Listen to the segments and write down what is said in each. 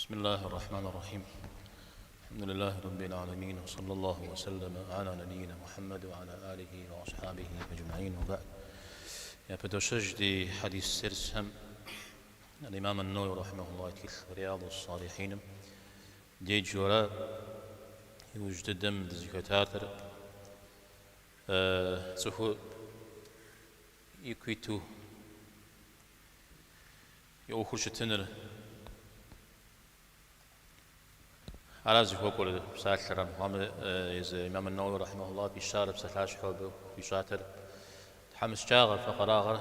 بسم الله الرحمن الرحيم. الحمد لله رب العالمين، وصلى الله وسلم على نبينا محمد وعلى آله وأصحابه أجمعين، وبعد. يا بدوشج دي حديث سرسهم الإمام النووي رحمه الله في رياض الصالحين دي جورا يوجد دم ذكرتاتر سهو يكويتو يوخش تنر على زي فوق ساتر محمد الإمام النووي رحمه الله بيشار بسلاش حب بيشاتر حمس جاغر فقراغر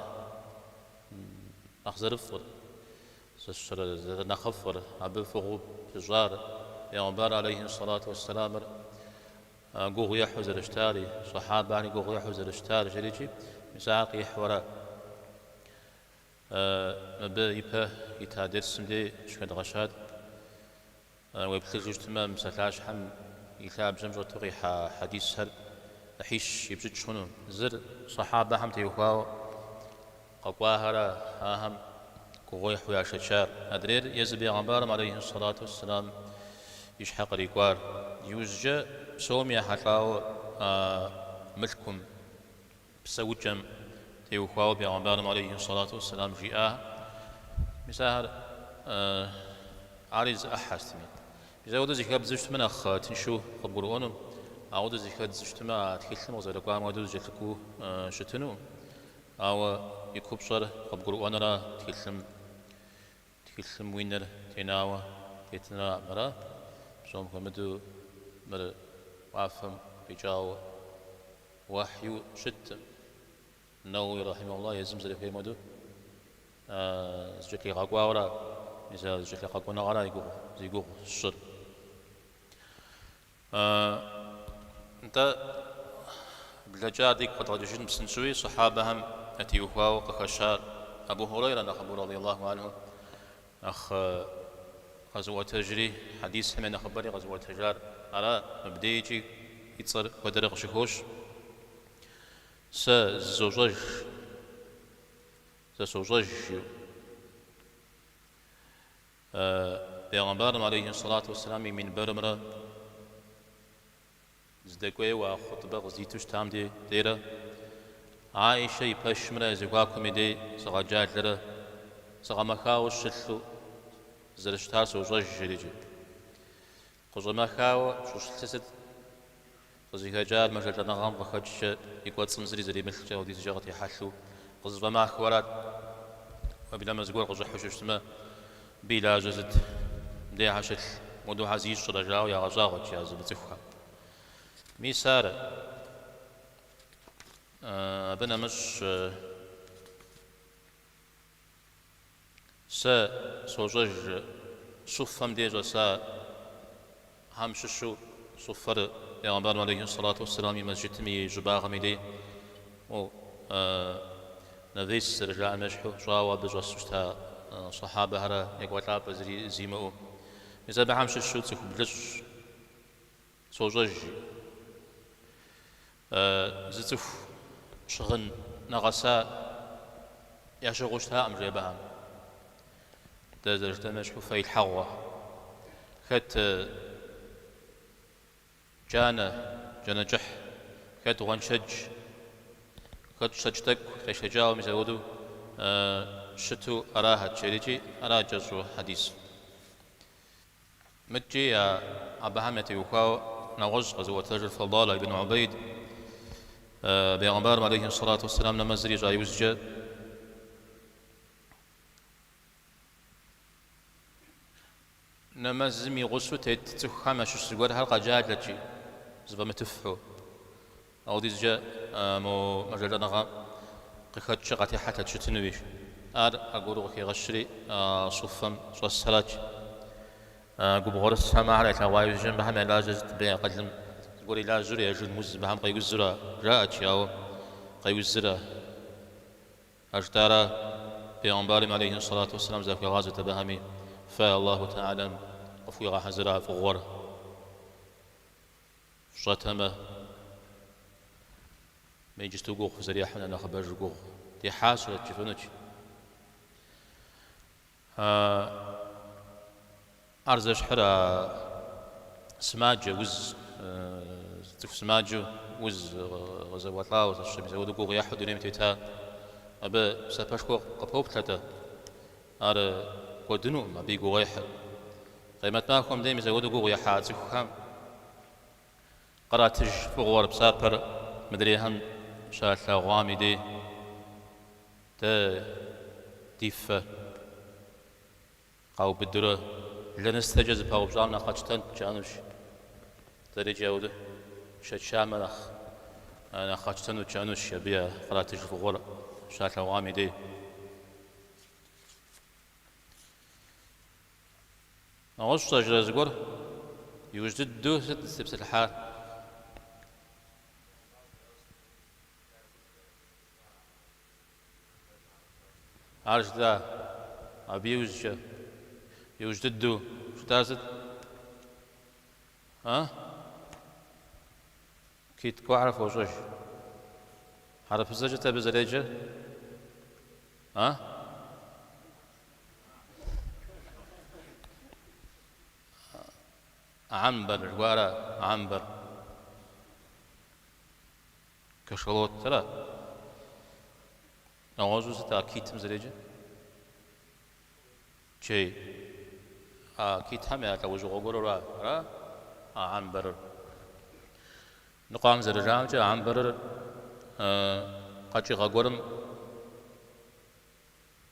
أخزر فر سشر نخفر عبد فوق بجار يومبار عليه الصلاة والسلام قوغ يحوز الاشتاري صحابة يعني قوغ يحوز الاشتاري جريجي مساق يحورا مبيبه يتادر سمدي شكد غشاد ويبتلج اجتماع مسلاش حم يثاب زمجر تغي حديث هل أحيش يبجد شنو زر صحابة هم تيوخاو قواهرة هاهم كوغيح ويا شجار أدرير يزبي غنبارم عليه الصلاة والسلام يشحق ريكوار يوزجا سوميا حتلاو ملكم بسوجم تيوخاو بغنبارم عليه الصلاة والسلام جيئاه مساهر عارز أحستمي إذا ودز يكاب زوجت من أخ تنشو خبرونم أو دز يكاد زوجت ما تكلم وزير قام ودز جتكو شتنو أو يكوب صار خبرون را تكلم وينر تناوى تنا مرا بسوم كمدو مر وافهم بجاو وحي شت النووي رحمه الله يزمزل في مدو زجت لي غاقوا مثال زجت لي غاقوا نغرا يقول الشر أنت بلجادك قد جشت مسنسوي صحابهم أتيوها وقخشار أبو هريرة نخبر رضي الله عنه أخ غزوة تجري حديث هم نخبري غزوة تجار على مبديجي يتصر ودرق شكوش سزوجج پیغمبر عليه الصلاة والسلام من برمرة زدقوي وخطبة غزيتوش تام دي ديرة عائشة يبشمرة زقاكم دي سغجات لرة سغمخاو الشلو زرشتار سوزوج جريجي قزمخاو شوشتسد قزيهجار مجال نغام وخدش يقوات سمزري زري مثل جاودي زجاغتي حلو قزفما أخوارات وبلا مزقور قزح وشوشتما بلا جزد دي عشل ودو عزيز شرجاو يا غزاغت يا زبتفها ميسار بنا مش سوجج صفم ديجا همششو صفر پیغمبر علیه الصلاة والسلام مسجد می جباغ میدی و نویس رجاء مشحو جاوا بجوسشتا صحابه هرا يقوتلا بزري زيمو مثلا بحمششو تسخو بلش سوجج زتف شغن نغسا يشغوشتا أم جيبها تزرجت مشحو في الحوة خت جانا جح خت غنشج خت شجتك خشجاو مزودو شتو أراها تشريجي أرا جزو حديث متجي أبهامة يوخاو نغز غزوة رجل فضالة بن عبيد بيغمبار عليه الصلاة والسلام نمزري جاي وزجا نمزمي غسو تتخمش سجور حلقة جاجلتي زبا متفحو أو دي زجا مو مجال نغام قخد شغتي حتى تشتنويش أقولوا كي غشري صفم صلاة قبغور السماء على توايز جنب هم لا جزت بين قدم تقولي لا زري يجوز مز بهم قيو الزرا جاءت ياو قيو الزرا أجدارا بيغمبار عليه الصلاة والسلام ذاك غازة بهمي فالله تعالى وفي حزرا فغور شتمه ما يجي تقول خزري احنا نخبر جوق دي حاصله تشوفونك أرزش حرا سماجة وز سماجة وز غزواتلا وزشمس ودو قوغ يحد دونيم تيتا أبا سابشكو قبوب تلتا أرى ودنو ما بيقو غيح قيمت ماكم ديم زودو قوغ يحاد زكوكام قراتج فغور بسابر مدريهم شاتلا غامي دي تا ديفة قاو بدرو لنستجز باو بجامنا قاچتن جانوش تري جاوده شامنخ أنا قاچتن وجانوش يبيا قراتج فغور شاتلا غامي دي أغش تجرز قر يوجد دو ست سبس الحال عارش ذا أبي يوجد دو شو تازد ها كيت كو عرف وجوش عرف الزجة تبزريجة ها عنبر ورا عنبر كشلوت ترى نوازو ستا كيت مزريجة شيء كيت هم يا كوجو غورو را عنبر نقام زرجام جا عنبر قاچي غورم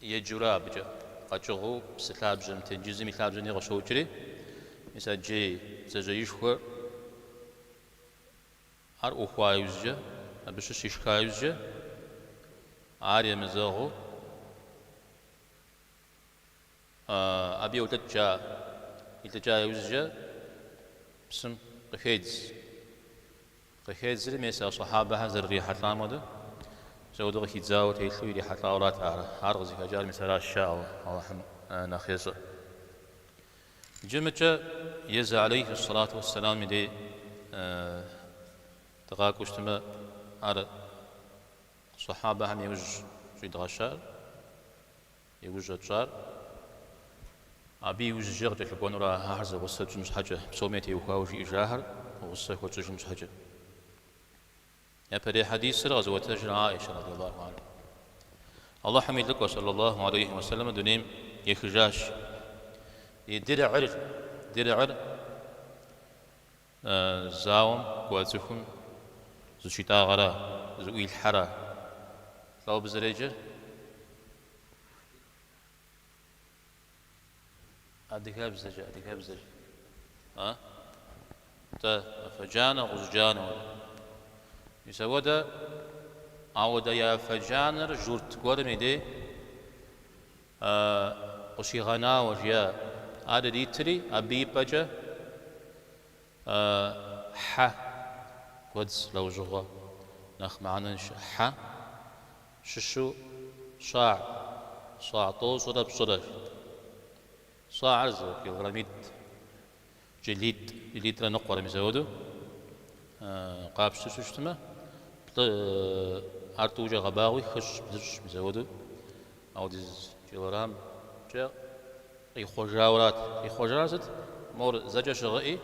يجورا بجا قاچو سلاب جم تنجزي مثلاب جني غشو جري مثل جي زجيش خور هر أخوائزجة أبشر شيشكائزجة عارية مزاغو أبي يتجا يوزجة بسم قخيدز لميسا صحابة هزر ريحة لامده زودو غيتزاو تيثلو ريحة لاورات عارغزي كجار مثل الشاو الله نخيصه جمعة يزا عليه الصلاة والسلام دي تغاك وشتما على صحابة هم يوج جيد غشار يوج جار أبي يوج جيغ تلقون را هارز وصل جمش حاجة بسوميتي وخاوجي إجاهر وصل خوش جمش حاجة يبدي حديث غزوة تجرى عائشة رضي الله عنها الله حميد لك وصلى الله عليه وسلم دونيم يخجاش درع زاوم قواتكم زو شتا غرا زو الحرا لو بزريجة أديك بزرجة ها تا فجانا غزجانا يسودا عودا يا فجانا جورت قرمي دي قشي غنا وجيا هذا ديتري أبي بجا ح قدس لو جغا نخ معنا ح ششو صاع طوس ولا بصدر صاع عرزة كيلغراميد جليد لنقور مزودو قاب ششو شتما أرتوجا غباوي خش بزرش مزودو أو ديز كيلغرام جا يخوجرات مور زجا شغئي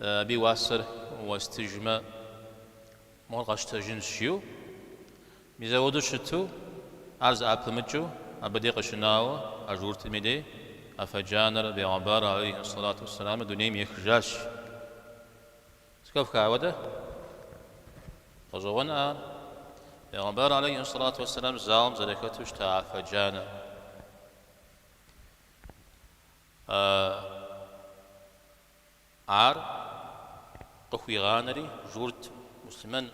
بي واسر واستجمع مور غشت جنس شيو ميزودو شتو عرض أبلمجو أبدي قشناو أجورت ميدي أفجانر بيعبار عليه الصلاة والسلام دونيم يخجاش سكف كعودة قزوانا بيعبار عليه الصلاة والسلام زالم زلكتوش تا أفجانر عار قخوي غانري جورت مسلمان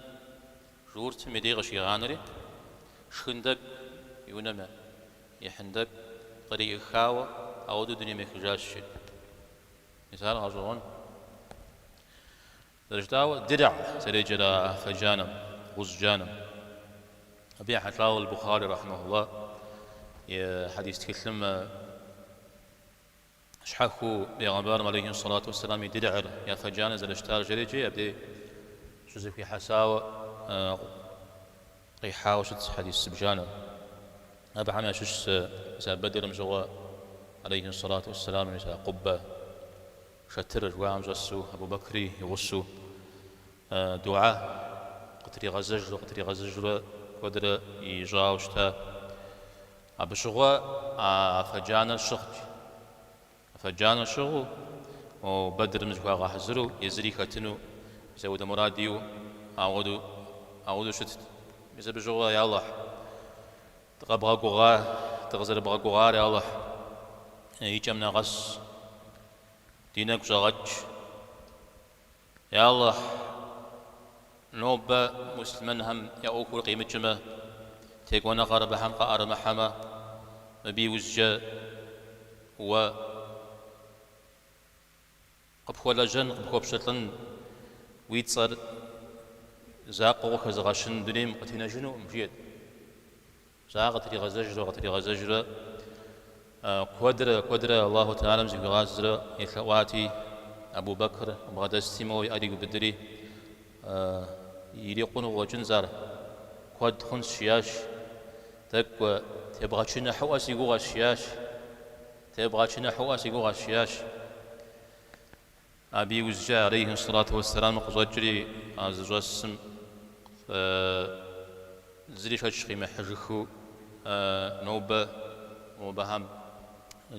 جورت مدي غشي غانري شخندق يونما يحندق طريق خاوة أو دو دنيا مخجاش مثال غزوان درجتاوة درع سريجلا فجانم غزجانم أبي حتلاو البخاري رحمه الله حديث تكلم شحخو بيغمبار عليه الصلاة والسلام يدعر يا فجانة زلشتار جريجي أبدي جزء في حساوة قيحاوة شد حديث سبجانة أبا حمي أشوش بدر مجوى عليه الصلاة والسلام مثل قبة شتر جوام جسو أبو بكري يغسو دعاء قتري غزجر قدر يجاوشتا أبشغوا فجانا الشغل وبدر مزقوا غحزرو يزري ختنو زود مراديو أعودو شت إذا بجوا يا الله تغبغا قغا تغزر بغا قغا يا الله يجمنا غس دينك زغج يا الله نوبة مسلمن هم يأوكل قيمة جمع تيقونا غرب هم قارة محمى مبي وزجا و قبخوا لجن قبخوا بشتلن ويتصر زاقو كزغاشن دنيم قتنا جنو مجيد زاقتري غزجر قدر الله تعالى مزيق غازر يخواتي أبو بكر بغدستيمو أريق بدري يريقون وجنزار قد خنس شياش تقوى تبغى تشنا حواس يقوغ الشياش أبي وزجا عليه الصلاة والسلام قزجري عزواسم زريش هشخي محجخو نوبة وبهم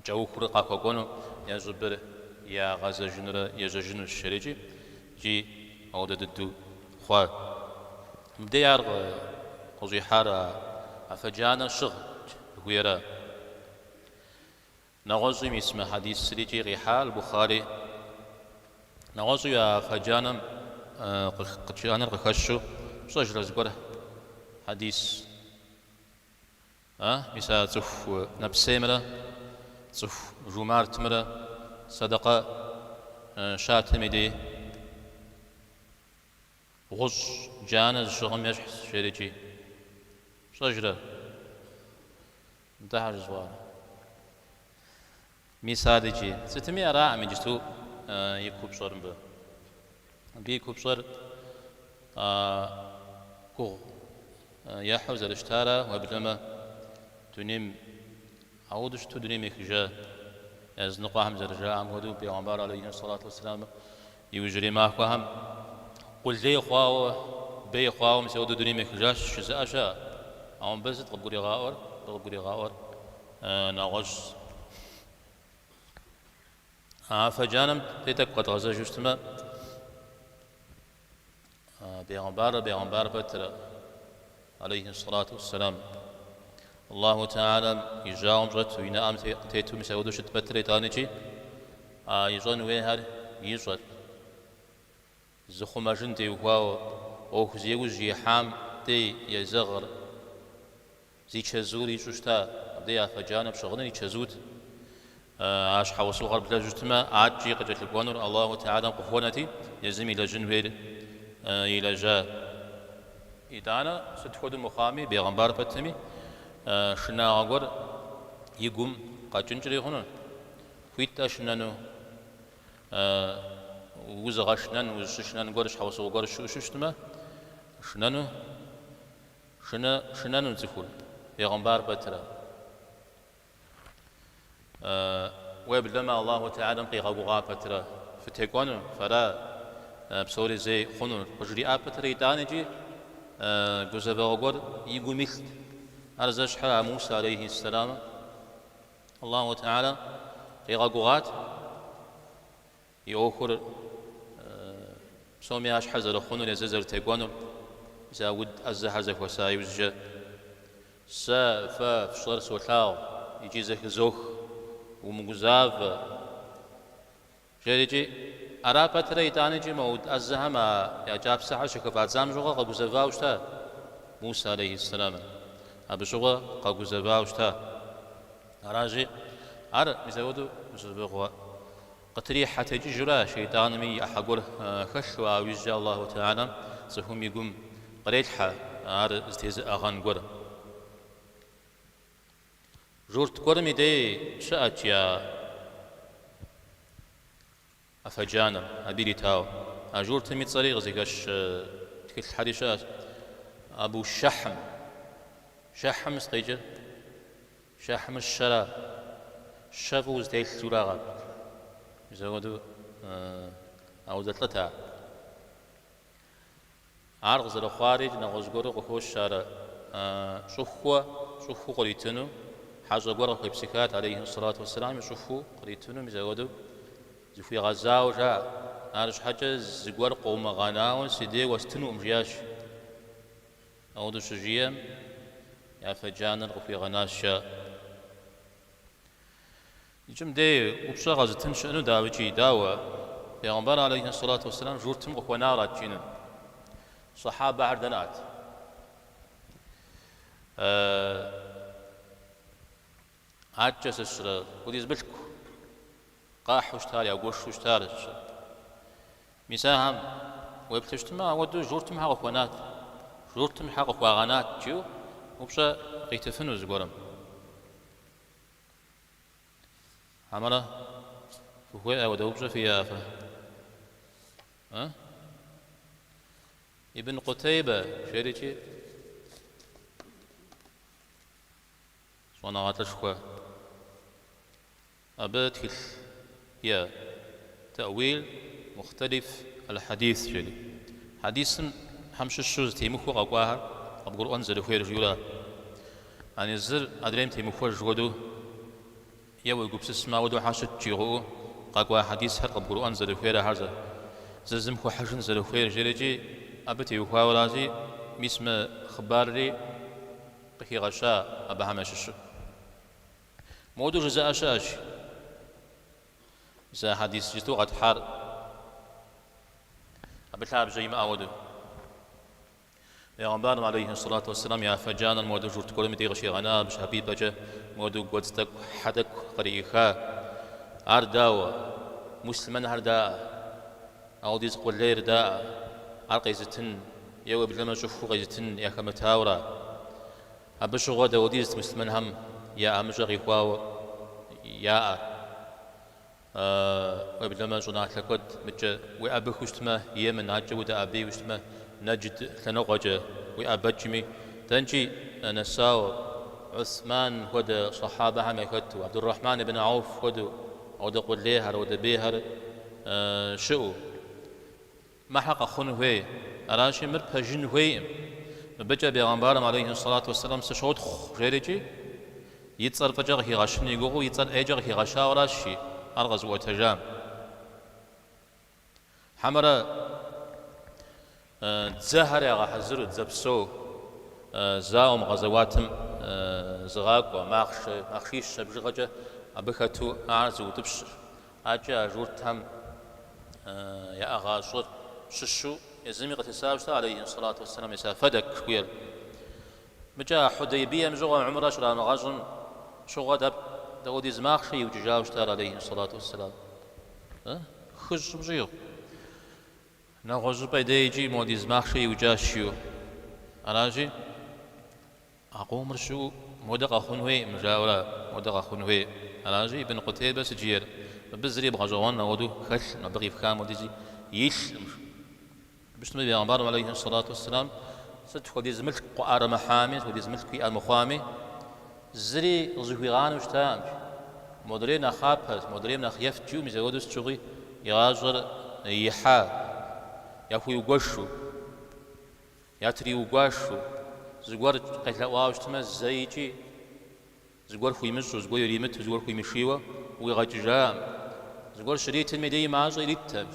جو خرقا كوكونو يا زبر يا غازا جنرا يا جنو الشريجي جي أود ددو خوا مديار قضي حارة أفجانا شغل غيرا نغزي اسم حديث سريجي ريحال البخاري نغزي أفجانا قتشانا رخشو صجر زقره حديث مثال تف نفسي مرة تف جمارت مرة صدقة شاتم دي غز جانا الشغم يشحس شريجي صجرة انتهى جزوار مثال جي ستمي أراء من جستو يكوب صار به بيكوب صار كو يحوز الاشتارة وبلما تنم عودش تدنيم إخجاء از نقاهم زرجاء عم ودو بيغمبار عليه الصلاة والسلام يوجري معكوهم قل زي خواو مسيودو دنيم إخجاء شزاء شاء عم بزد غبوري غاور ناغش فجانم تيتك قد غزا جشتما بيغمبار بتر عليه الصلاة والسلام الله تعالى يجاوم جت وينام تيتو مسعودو شت بتري تانيجي يجون ويهر يجت زخو ماجن تي وهو او خزيو جي حام تي يزغر زي تشزوري شوشتا بدي فجانب شغلني تشزوت عاش حوصل غرب لجتما عاد جي قد القوانور الله تعالى قفونتي يزم الى جنوير الى جا إدانا ستخود المخامي بيغمبار فتمي شنا أقول يقوم قاتشنجري هنا فيتا شنانو وزغا شنان قرش حوصو قرش ششتما شنانو تفول بيغمبار بترا ويبلما الله تعالى قيغا بغا بترا فتيقونو فرا بصوري زي خنون وجري آبترا يتانجي جوزبا أقول يقوم مثل أرزش حلا موسى عليه السلام الله تعالى قيغا قغات يأخر سومي حزر خنون يززر تيقونو زاود الزحزك وسايوزجا سا فا فشلر سوثاو يجي زك زوخ ومغزاف جريجي أرابا ترى تانيجي مود الزهما يا جاب ساعة شكفات زام جوغا قبوزفا وشتا موسى عليه السلام أبشوغا قبوزفا وشتا أراجي مزودو مزبغوا قتري حتى جرا شيطان مي أحقر خشوا ويجا الله تعالى سهم يقوم قريتها استهز أغان قر جورت قرمي دي شأت يا أفجانا أبيلي تاو أجورت ميت صريغ زيكاش تكل حريشات أبو شحم استيجر شحم الشرا شفوز تيل سوراغا زودو أو زلتها عرق زر خارج نغز قرق وخوش شارع شوفوا قريتنو حاجة قرق بسكات عليه الصلاة والسلام يشوفوا قريتنو مزودو زفي غزاو جاء عارش حاجة زقور قوم غناون سيدي واستنو مجياش أو دو شجيم يا فجانا وفي غناشا يجم دي وبشا غزتن شأنو داوجي داوا پیغمبر عليه الصلاة والسلام جورتم وخوانارات جينا صحابة عردنات عجز الشر وديز بلكو قاح وشتاري أو قوش وشتاري مساهم ويبتشتما ودو جورتم حق وخوانات جورتم حق وخوانات جو وبشا قيتفنو زقورم عمله فهو ودوبشا في آفة ابن قتيبة شريكي صنعات الشكوى أباتل يا تأويل مختلف الحديث شري حديث حمش الشوز تيمخو قواها أبقر أنزل خير جولا عن الزر أدريم تيمخو جودو يو يقبس اسمه ودو حاشد جيغو قاقوا حديث هر أبقر أنزل خير هرزا زلزم خو حشن زل خير جريجي أبتي وخاولازي مسم خباري بخي غشاء أبا همش الشو مودو جزاء شاش إذا حديث جتو قد حار أبتلاب جيم أودو پیغمبر عليه الصلاة والسلام يا فجان المودو جورت كل مدي غشي غنا بش حبيب بجا مودو قدستك حدك قريخا أرداوا مسلمان هردا أو ديز قلير دا عرقيزتن يو بلما شوفو قيزتن يا كمتاورا أبشو غدا وديز مسلمان هم يا أمجغي خواو يا وبلما جناح لكود متجا وأبخ وشتما يمن عجا ودا أبي وشتما نجد ثنوغجا وأبجمي تنجي نساو عثمان ود صحابة هم يكتو عبد الرحمن بن عوف ود ود قليهر ود بيهر شؤو ما حق خون هوي أراشي مر بجن هوي بجا بيغمبارم عليه الصلاة والسلام سشود خيرجي يتصر فجر هي غشن يقولوا يتصر أجر هي غشا وراشي أرغز وتجام حمرا زهر يا غحزر زبسو زاوم غزواتم زغاق وماخشيش بجغجة أبكتو أعز وتبشر أجا جورتهم يا أغاشر ششو يزمي قتسابشتا عليه الصلاة والسلام يسافدك ويل مجا حديبية مجوغا عمره شران غاجن شو غدب دودي زماخشي وججاوشتا عليه الصلاة والسلام خج بجيو نغوز بيديجي مودي زماخشي وجاشيو أراجي أقوم رشو مودق أخنوي مجاورا مودق أخنوي أراجي ابن قتيبة سجير بزري بغجوان نودو خش نبغي فكام وديجي يش بشتمي بيغمبارم عليه الصلاة والسلام ست ودي زملك قعار محامي ودي زملك في المخامي زري زهيغان وشتام مدرين أخابت مدرين أخيفت جو مزودوس شغي يغاجر يحا يفو يقشو ياتري وقاشو زغور قتلا واوشتما زيجي زغور خوي مشو زغور يريمت زغور خوي مشيوه ويغجام زغور شريت المدي ماجي ريتام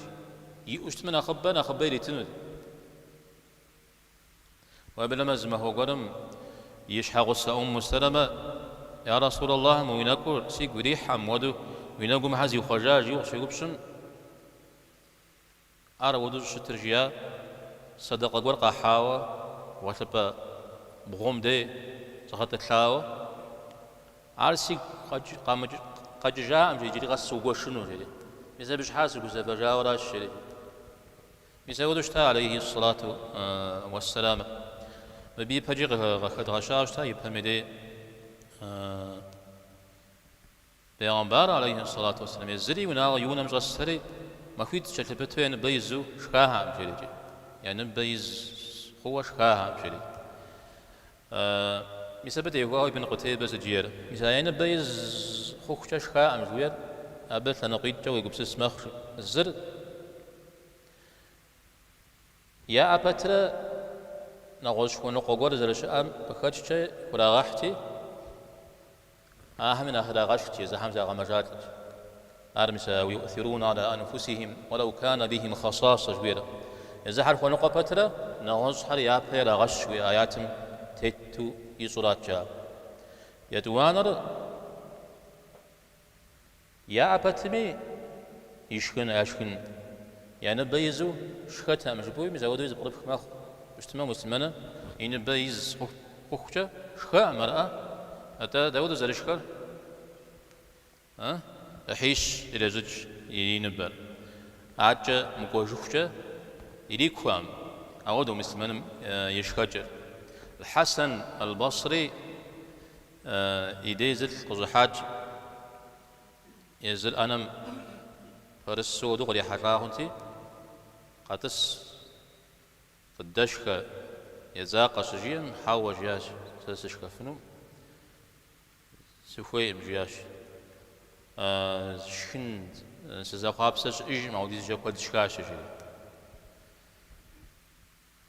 يوشتمنا خبنا خبيري تمد وبلما زما هو قرم يشحق أم سلمة يا رسول الله مو ينقر سيق ريحة مودو وينقم هذه خجاج يوشي قبشن أرى ودو شترجيا صدق ورقة حاوة وشبا بغم دي سخط تلاوة عرسي قد جاء أم جيجي غسو قوشنو جيجي ميزا بش حاسق وزا بجاء وراش جيجي ميزا ودوشتا عليه الصلاة والسلام ببي بجيغ غخد غشاشتا يبهمدي بيغمبار عليه الصلاة والسلام يزري وناغ يونم جسري ما كنت شلبتو يعني بيزو شكاها بجريجي يعني بيز هو شكاها بجري مثل بدي هو ابن قتيبة زجير مثل يعني بيز خوش شكاها بجوير أبث نقيد جو يقبس مخ الزر يا أبتر نغوش ونقوغور زرش أم بخدش ولا غحتي من أخذ غشتي زحم زغ مجات أرمس ويؤثرون على أنفسهم ولو كان بهم خصاصة جبيرة إذا حرف ونقو بتر نغوش حر يا بير غش وآياتم تتو يصورات جاب يدوانر يا أبتمي يشكن أشكن يعني بيزو شختها مجبوي مزودو يزبط في مخ اجتماع مسلمنا إن بيز خخجة شخاء مرأة أتا داود زرشكر أحيش إلى زوج ينبر عجة مقوجوخجة يليكوام أودو مسلمنا يشخجر الحسن البصري يديزل قزحاج يزل أنم فرسو دغري حراهنتي قاتس فدشك يزاق سجين حاو جياش سسشك فنو سوفي مجياش شن سزاقاب سج إج موديز جاكو دشكاش جي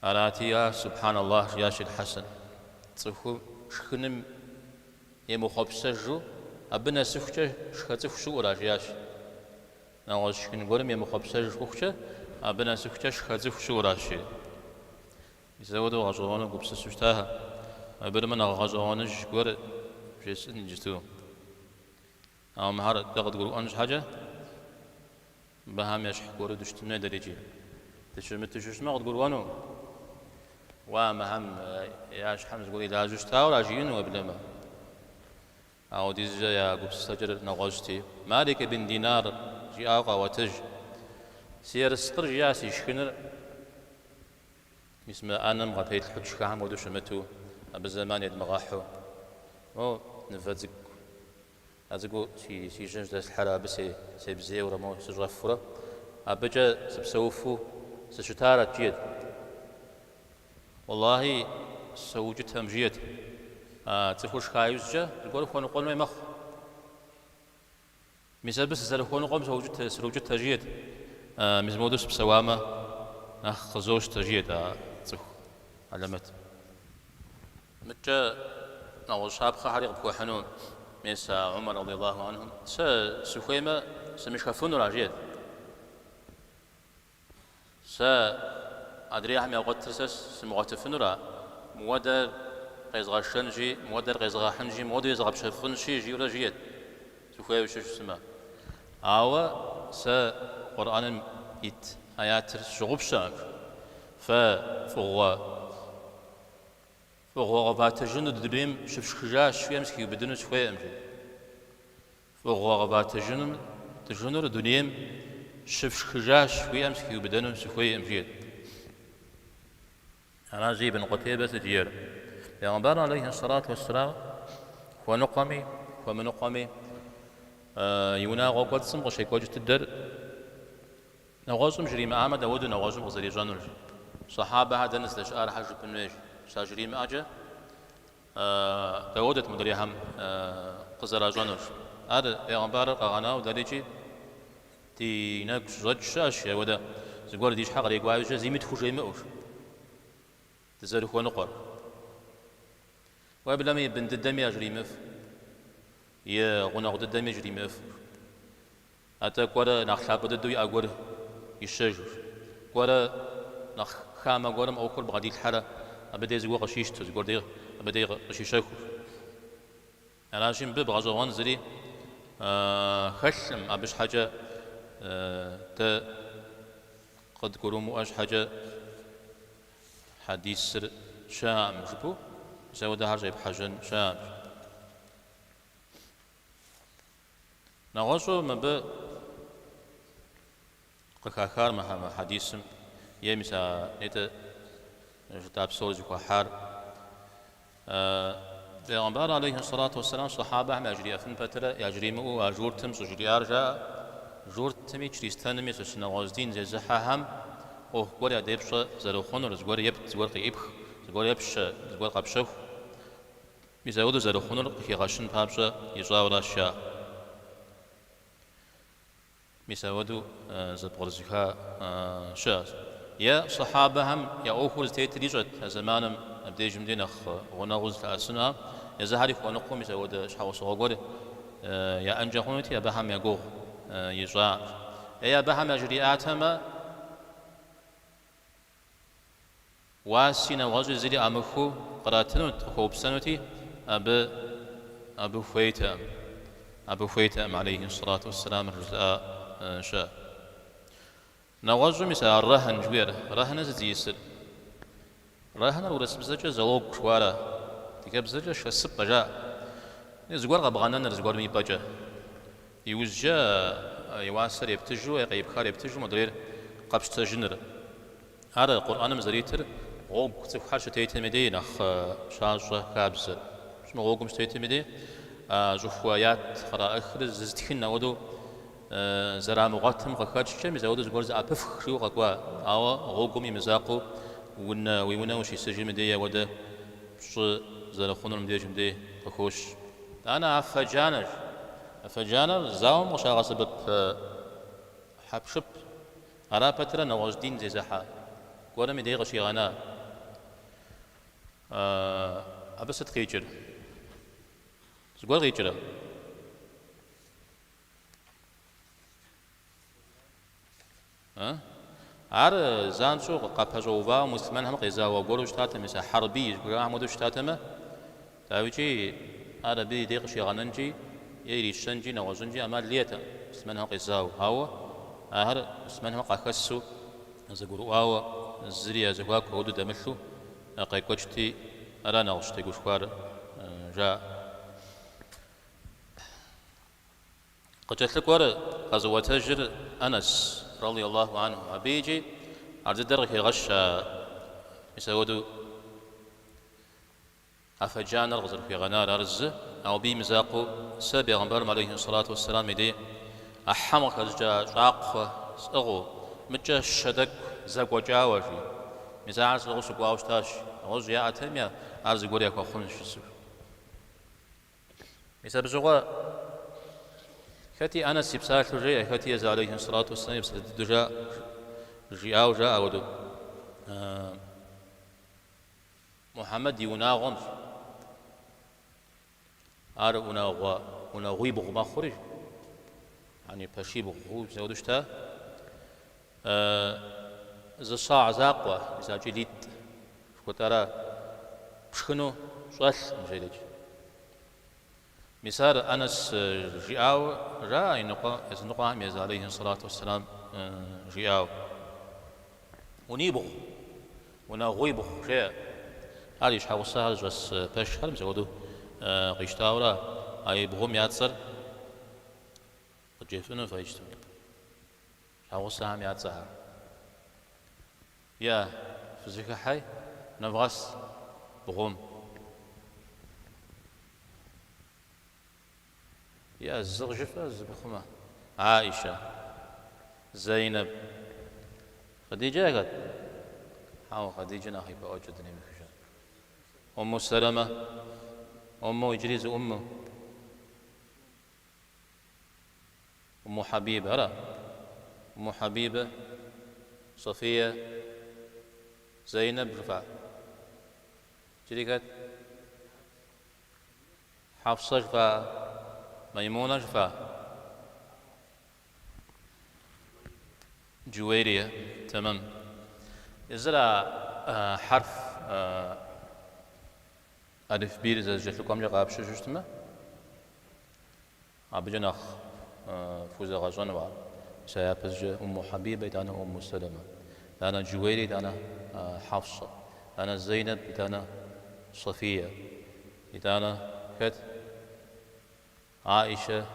أراتيا سبحان الله جياش الحسن تصفو شخنم يمو خبسجو أبنا سفجة شخصف شو راجياش ناوش كنقولم يمو خبسجو شخصة أبنا سفجة شخصف شو راشي يزودوا غزوانه قبس سوشتاها أبرمنا غزوانه جور جسن جتو أو مهار تقد قولوا أنج حاجة بهم يشحكور دشتنا درجي تشوش ما قد قولوانو ومهم ياش حمز قولي لا جشتاو راجيين وبلما أو ديزجا يا قبس سجر نغوشتي مالك بن دينار جي آقا وتج سير السطر جياسي شكنر اسمه أنم غطيت الحج شكاهم ودوش متو أبزمان يد مغاحو أو نفذك أزقو سي جنج داس الحالة بسي سيبزي ورمو سجغفرة أبجا سبسوفو سشتارة جيد والله سوجتها مجيد تفوش خايوز جا يقول خون قول ما يمخ مثال بس زال خون قوم سوجتها جيد مزمودوس بسوامة خزوش تجيد تخ علمت متى نو شاب خارق بكو حنون ميسا عمر رضي الله عنهم سخيمة سمش خفون راجيد أدري أحمي أقول ترسس سمغتفن را مودر قيزغا شنجي مودر قيزغا حنجي مودر يزغب شفنشي جي ولا جيد سخيمة وش اسمه أو قرآن يت آيات شغب شام فغوا باتجن دريم شفش خجاش شوية مسكي بدون شوية أمجد فغوا باتجن تجنر دريم شفش خجاش شوية مسكي بدون شوية أمجد أنا زي بن قتيبة تجير پیغمبر عليه الصلاة والسلام ونقمي ومنقمي يونا غوقتسم غشيك وجت الدر نغازم جريم أحمد أود نغازم غزري جانر صحابة هذا نزل شعار حج بن نيج شاجريم أجا داودت مدريهم قزر جانر هذا پیغمبر قانا ودريجي تي نك زج شاش يا ودا زغور ديش حق ريق وايش زيمت خوشي مأوش تزارخ ونقر وابلامي بن الدم يا جريمف يا غنا غد الدم جريمف أتا قرا نخلاب بدو يأقور يشجر قرا نخ خام قرم أوكل بغدي الحرة أبدي زغوا قشيش تزغور دي أبدي قشيشة أنا شيم ببغزوان زري خشم أبش حاجة تا قد كروم أش حاجة حديث سر شام جبو زود هرجع بحاجة شام نغاشو من ب قكاكار مها حديثم يمسا نيت جتاب سوز وحار پیغمبر عليه الصلاة والسلام صحابة مجري أفن فترة يجري مو أجورتم سجري أرجع جورتمي كريستان مي سنغازدين زي زحهم أو قرية ديبش زلوخون ولا زقور يبت زقور قيبخ زقور يبش زقور قبشوف ميزاودو زلوخون في غشن بابش يجاور الشاء مساودو زبغرزها شاز يا صحابة هم يا أوفوز تيتريجت زمانم أبدي جمدين أخ ونغوز الأسنة يا زهري خونقوم مساود شحاو صغور يا أنجحونتي يا بهم يقوغ يجاع يا بهم أجرياتهم واسين وجه زري أمخو قراتن خوب سنتي أبو فيتم عليه الصلاة والسلام الرزاء شاء نواجه مثال رهن جوير رهن زيسر رهن ورس بزجة زلوق شوارا تيجي بزجة شسب بجا نزغور غبغانا نزغور مي بجا يوزجا يواسر يبتجو يقيب خار يبتجو مدرير قبش تجنر هذا القرآن مزريتر غوب تفحش تيتمدي نخ شاجة كابز شنو غوب تيتمدي جفويات خرا أخر زتخن ودو زرا مغتم غكاتش كم زودو زغورز أبفخ شو غكوا أو غوكم يمزاقو ويونا وشي سجل مدية وده شو زرا خونر مدية جمدي غكوش أنا أفجانر زاوم وشاغ سبب حبشب أرا بترا نواجدين زي زحا قولا مدية غشي غنا أبسط خيجر زغور غيجر عار زانشو قابجوفا مسلمان هم قيزا وقولوا شتاته مثل حربي يقولوا عمودو شتاته ما تاويجي عربي ديق شي غننجي يري شنجي نوازنجي أما ليتا مسلمان هم قيزاو هاو مسلمان هم قاكسو زغوروا هاو الزريا زغوا كودو دمشو قايكوشتي أرا نغشتي قشوار جاء قتلت ور غزوة هجر أنس رضي الله عنه أبيجي عرض الدرغ غش يسودو أفجان الغزر في غنار أرز أو بي مزاقو سابي غنبرم عليه الصلاة والسلام مدي أحمق أزجا شاق سأغو مجا شدك زاق وجاوشي مزاع سأغو سقواوشتاش أغوز يا أتميا أرز قوليك وخونش السر مزا بزغوا كتي أنا سبسال الرجاء كتي يزال عليه الصلاة والسلام يبسل الدجاء جاء وجاء ودو محمد يناغم وناغوي بغما خرج يعني بشي بغو زودشتا زصاع زاقوة إذا جليت شكوتارا بشخنو شوال مجيلج مثال أنس جاءو جاء يزنقا ميز عليه الصلاة والسلام جاءو ونيبغ ونغويبغ شيء هذه شحال وصل جس باش هل مزودو قيشتاورا أي بغم ياتسر جيفنو فايشتو شحال وصل هم ياتسها يا فزيك حي نفغس بغم يا الزغجفة زبخمة عائشة زينب خديجة قد حاو خديجة ناخي بأوجدني مخشان أم سلمة أم إجريز أم حبيبة أرى أم حبيبة صفية زينب رفع جريكت حفصة رفع ميمونة شفا جويرية تمام إذا حرف ألف بير إذا جت لكم جواب شو جشتمه أبجناخ فوز غزوان سيابز أم حبيبة أنا أم سلمة أنا جويري أنا حفصة أنا زينب أنا صفية أنا كت عائشة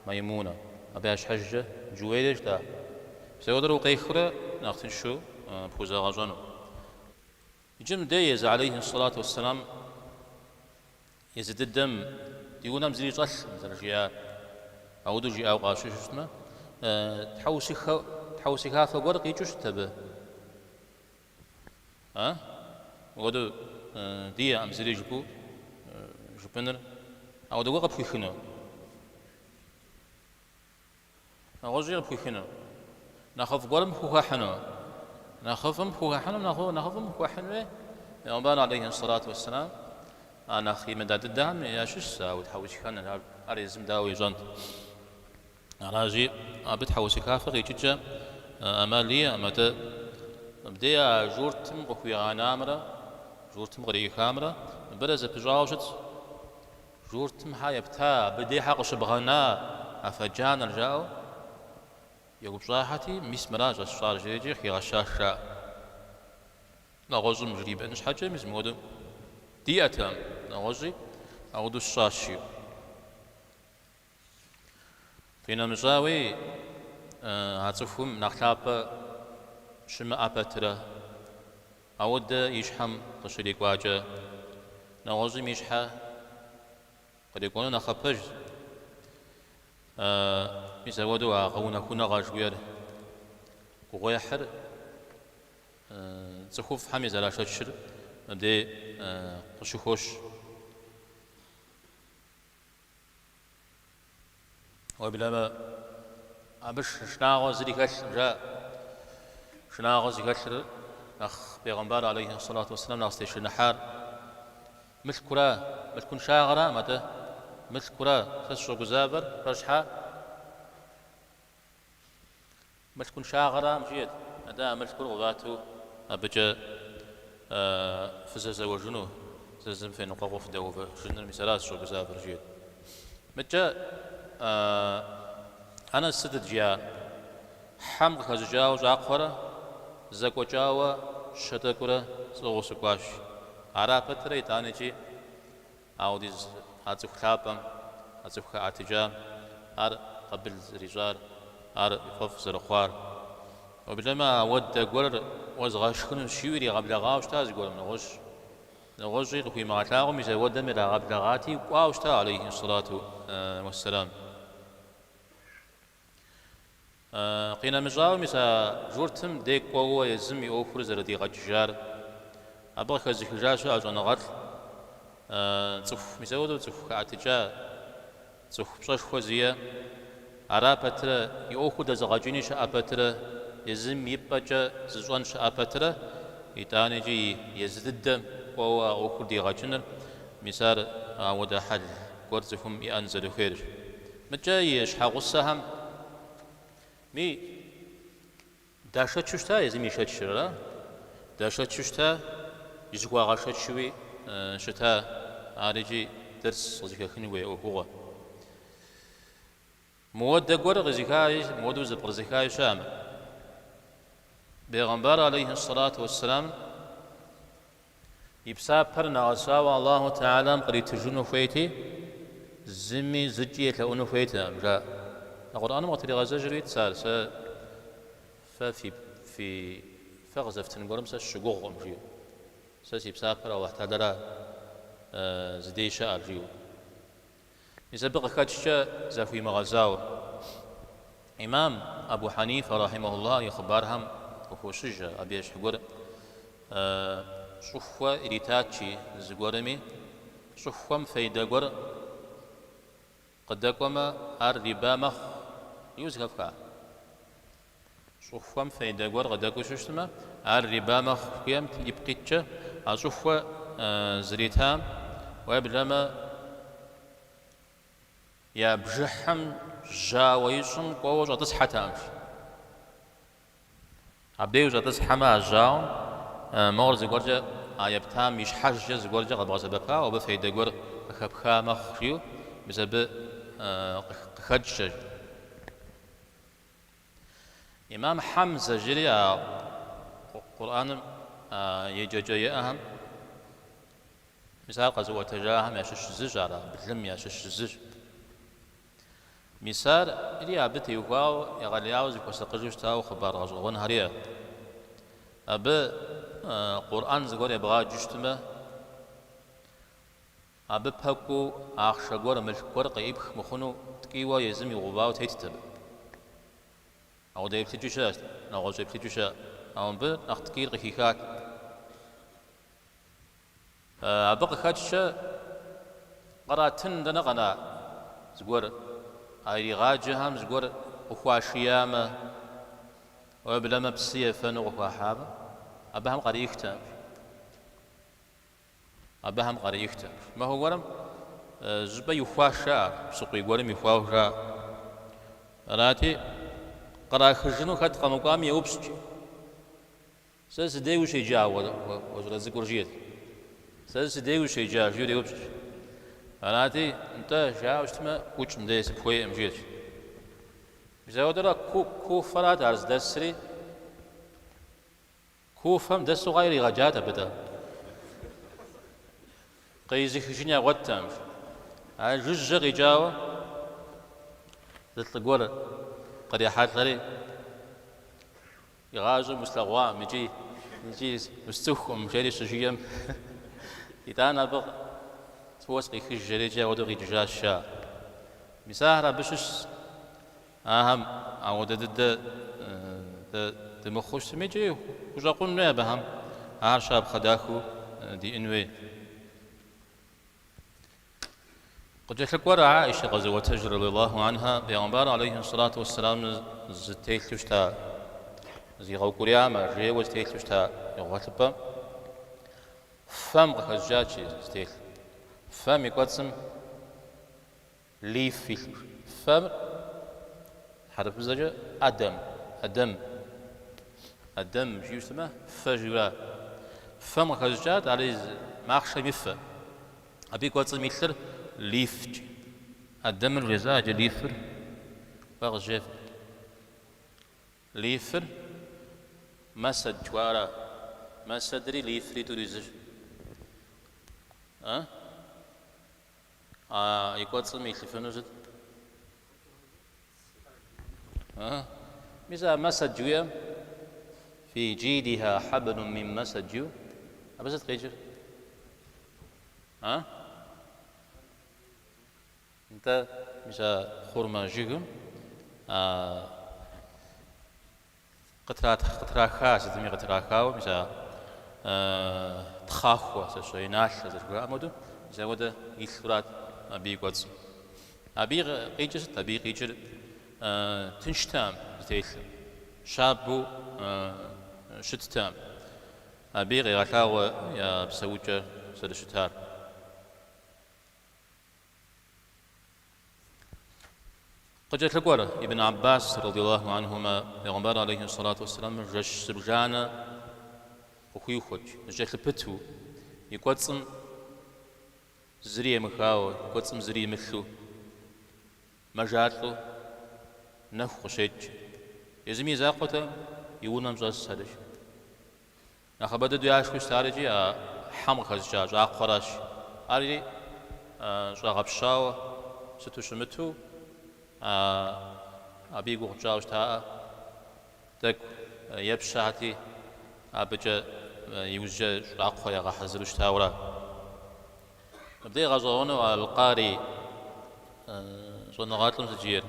ميمونة أبيش حجة جويريش دا سيودرو قيخرة ناختن شو بوزا غزانو يجم دايز عليه الصلاة والسلام يزيد الدم يقول نمزلي طش مثل جيا أو دو جيا أو قاشو شو اسمه تحوسي خافة ورق يجوش تبه ودو ديا أمزلي جبو جبنر أو دو وقف يخنو نغوزي بخوخنو نخف قرم بخوخنو نخفم بخوخنو نخفم بخوخنو يوم عليه الصلاة والسلام أنا أخي مداد الدهم يا شسا وتحوش خان أريزم داوي جنت راجي بتحوش كافر يجي أمالية أمد بدي جورتم بخوي غنامرة جورتم غري خامرة برز بجاوشت جورتم هاي بتا بدي حقش بغنا أفجان الجاو يقول صاحتي مس مراج الصار جيجي خي غشاشة لا غزل مجريب إنش حاجة مس مودو دي أتام لا غزي أودو الصاشي فينا مزاوي هاتفهم نخلاب شما أبتره أود يشحم تشريك واجه نغزي ميشحه قد يكون نخبج ميزودو أغونا كنا غاجوير وغيحر تخوف حميز على شجر دي قشوخوش وبلا ما أبش شناغو زري كشر جاء شناغو زري كشر أخ بيغمبار عليه الصلاة والسلام ناستيش النحار مثل كرة مثل كن شاغرة متى مثل كرة تسشو جزابر رشحة مثل كن شاغرة مجيد هذا مثل كرة وذاته أبجا فزز وجنوه ززم في نقاق في دوفة جن المثالات شو جزابر جيد متى أنا السدد جاء حمق خزجاوز أقفرة زكو جاوا شتكرة سوغس قاش عرفت ريت أنا جي أوديز هاتف خابم هاتف خاتجام أر قبل رجال أر يخف زرخوار وبلما ود قول وزغاشكن شيوري قبل غاوش تاز قول من غش يقوي ما تلاقوا ميزا ود من قبل غاتي واوش تا عليه الصلاة والسلام قينا مجاو مسا جورتم ديك قوة يزمي أوفر زردي غجار أبغى خزي خجاشو أجون غطل تف مساودو تف كاتجا تف بشاش خوزية عرابتر يأخذ زغاجينيش أبتر يزم يبجا زجوانش أبتر يتانجي يزدد قوة أوخر دي غاجنر مسار ودا حل قرزهم يأنزل خير مجايش حاغصهم مي داشت شوشتا يزمي شت شرا داشت شوشتا يزقوا غاشت شوي شتا عارجي درس صديق خنوي أو هو مود قور غزيكاي مود زبر زكاي شام بيغمبر عليه الصلاة والسلام يبسا برنا غساوى الله تعالى قريت جنو فيتي زمي زجية لأنو فيتي جاء القرآن مغتري غزاجريت سال في فغزف تنقرم سشقوغ أمجيو ساسي بسافر أو احتدر زدي شاء الجيو يسبق كاتشا زافي مغزاو إمام أبو حنيفة رحمه الله يخبرهم وخوشجة أبيش حقور شوفوا إريتاتشي زقورمي شوفوا مفيدة قور قدكما الربا مخ يوزغفكا شوفوا مفيدة قور قدكو شوشتما الربا مخ قيام يبقيتش أشوفوا زريتام ويبلما يا بجحم جاويشم قوة جاتس حتامش عبديو جاتس حما جاو مور زغورجا يبتام مش حاجة زغورجا قد بغز بقى وبفيدة قور خبخا مخشيو بسبب خدش إمام حمزة جري القرآن يجي أهم مثال قزوة تجاهم يشش زجرة بلم يشش زج مثال إلي عبدتي يقاو يغلياو زيكو سقجوش تاو خبار غزوان هريا أب قرآن زغور يبغى جشتما أب بحكو آخشغور ملكور قيب مخونو تكيوا يزم يغباو تيتتب أو دايب تجوشا أو غزوب تجوشا أو ب أختكير قيكاك أبقى خدشة قراتن دنا قنا زغور أي غاجهم زغور وخواشيامة وبلما بسية فنو وخاحابة أبهم قريختم أبهم قريختم ما هو ورم زبا يخواشا سقي ورم يخواشا راتي قرا خرجنو خد قامقام يوبسج ساس ديو شي جا وزرزق ورجيت ساس ديو شي جا جو يوبسج راتي انت جا وشتما وش مديس بخوي مجيت بزودرا كو فرات عرض دسري كو فهم دسو غيري غجات بدا قيزي خشنيا غتام جوج غجاوة تطلقوا قريحات غري يغازو مستغوا مجي مستوخم مجالي سجيم يتانا بغ توسقي خش جريجا ودغي جاشا مساهرة بشش أهم أو د مخوش سميجي وجا قلنا بهم عارشاب خداخو دي إنوي قد جاءت ورا عائشة غزوة رضي الله عنها بيغمبار عليه الصلاة والسلام زتيت لشتا زي غو كورياما جي وزتيت لشتا يغواتبا فم غزجاتي زتيت فم يقدسم ليف فيلر فم حرف زجا أدم جيو سما فجرا فم غزجات على ماخشة مفة أبي قدسم مثل ليفج الدم الرزاج ليفر بغجف ليفر مسد جوارا مسدري ليفري تريزج يقول صمي لفنوزد مثلا مسد جويا في جيدها حبل من مسد جو أبزت قيجر انت مثلا خورما جيغم قطرات خاص تمي قطرات خاو مثلا تخاخوا سوي ناش زرقا امودو مثلا ودا يثرات ابي قوز ابي قيجس ابي قيجر تنشتام زيت شابو شتتام ابي غاخاو يا بسوجه سدشتار قد جاءت لقورة ابن عباس رضي الله عنهما بيغمبر عليه الصلاة والسلام رجش سرجانا وخوي خوج جاءت لبتو يقوتصم زريه مخاو يقوتصم زريه مثلو مجاتلو نفخ شيج يزمي زاقوتا يونا مجاز سالج نخبت دياش خوش تارجي حمق خزجاج اقراش اري غبشاو ستو شمتو أبي قو جاوش تا تك يبشاتي أبجا يوجد أقوى يغا حزروش تاورا بدي غزونه القاري صنغاتلم سجير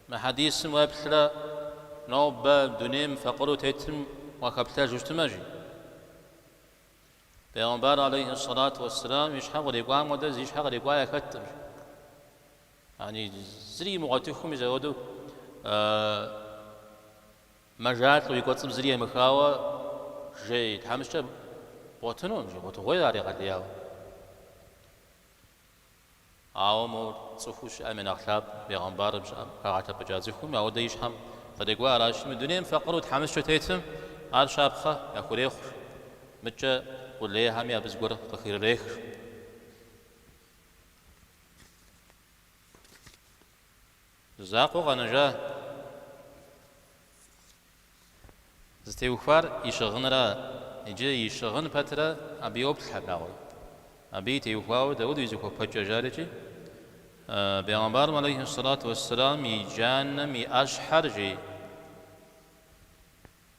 ما حديث وابتلا نوب دونيم فقرو تيتم وكبتلا جوجتماجي بيغمبار عليه الصلاة والسلام يشحق ريقوان ودز يشحق ريقوان يكتم يعني زري مغاتيخهم يزودوا مجات لو يقصم زري مخاوة جي تحمشة بوتنون جي بوتغوي داري قد ياو عوامو تصفوش أمن أخلاب بيغمبار قاعدة بجازيخهم يعود يشحم فدقوا أراشي من دونين فقروا تحمشة تيتم عاد شابخة يأخو ريخ متجا وليه هم يابزقور تخير ريخ زاقو غنجا زتيوخار يشغن را يجي يشغن باترا أبي أوبت حباو أبي تيوخاو داود يزوخو باتجا جارجي بيغمبار عليه الصلاة والسلام يجان مي أشحر جي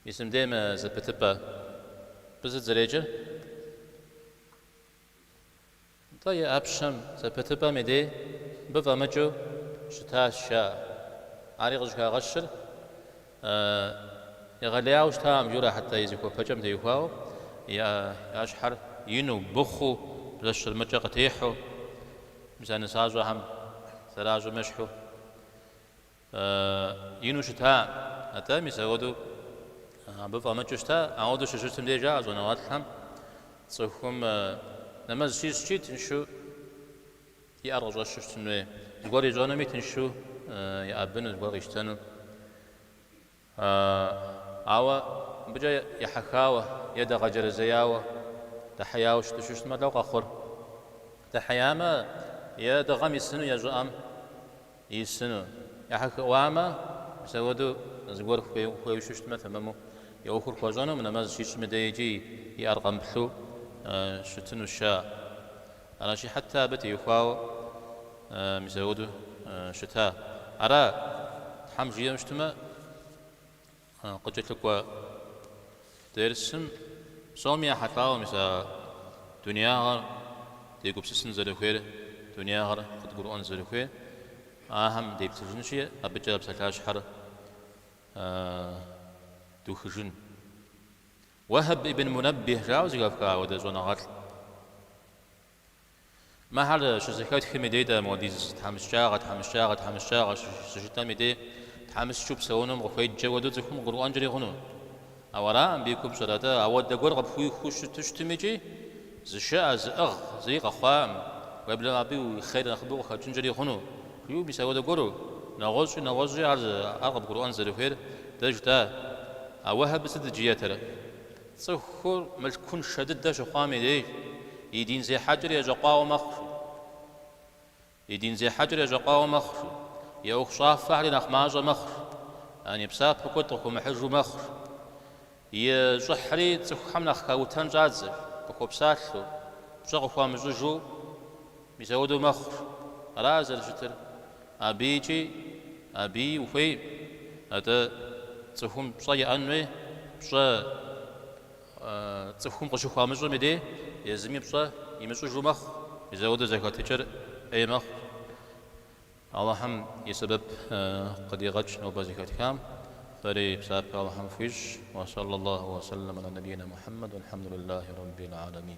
اسم ديما زبتبا بزت زريجة طيب أبشم زبتبا مدي بفامجو شتا شا عارق جها غشر يغلياو شتا مجورا حتى يزيكو بجم تيوخاو يا أشحر ينو بخو بلشر مجا قتيحو مثلا ساجو هم سراجو مشحو ينو شتاء أتا مسودو بفهم جشتا عودو شجرتم ديجا زونا واتلهم صحهم نماز شيت نشو يأرجع شجرتم زغوري زونا ميتنشو يأبنو زغوري يشتنو عوا بجا يحكاوة يدا غجر زياوة تحياوش تشوش ما لو آخر تحياما يدا غم يسنو يجام يسنو يحك وعما سودو زغور خوي شوش ما ثممو يأخر خوجانو من نماز شيش مديجي يأرقم بلو شتنو الشاء أنا شي حتى بتي يخاو مسودو شتاء أرى حمجي يمشتما قلت لك درسم صومي حتى مسا دنيا غر تيجو بسسن زلخير دنيا غر قد قرآن زلخير أهم ديب تجنشي أبجا بسكاش حر دوخجن وهب ابن منبه جاوز غفكا ودزون غر ما هذا شو زكاة خميدة موديز تحمس شاغة سجتا ميدي تحمس شوب سونم غفيد جودو زكم قرآن جري غنو أورا بيكم صلاة أود دقور غب خوي خوش تشتميجي زشاء زأغ زيق أخوام وقبل ما بيو خير نخبو خاتون جري غنو خيو بيساو دقورو نغوز عرض أغب قرآن زرفير دجتا أوها بسد جياتر صخور ملكون شدد داش خامي دي يدين زي حجر يجقاو مخشو يدين زي حجر يجقاو مخشو يوخ صاف فعل نخماجة مخشو يعني بساب بكتركو محجو مخشو يجحري تخمنا خاوتان جازف بكو بساتلو بشغو خوام جوجو بيسودو مخشو رازل جتر أبي وفي هذا تخم بصي أنوي بصا تخم قشو خوام جو مدي يزمي بصا يمشو جو مخ يزودو زكاة تجر أي مخ الله هم يسبب قد يغج نوبة زكاة كام فري بسبب الله هم فيش وصلى الله وسلم على نبينا محمد والحمد لله رب العالمين.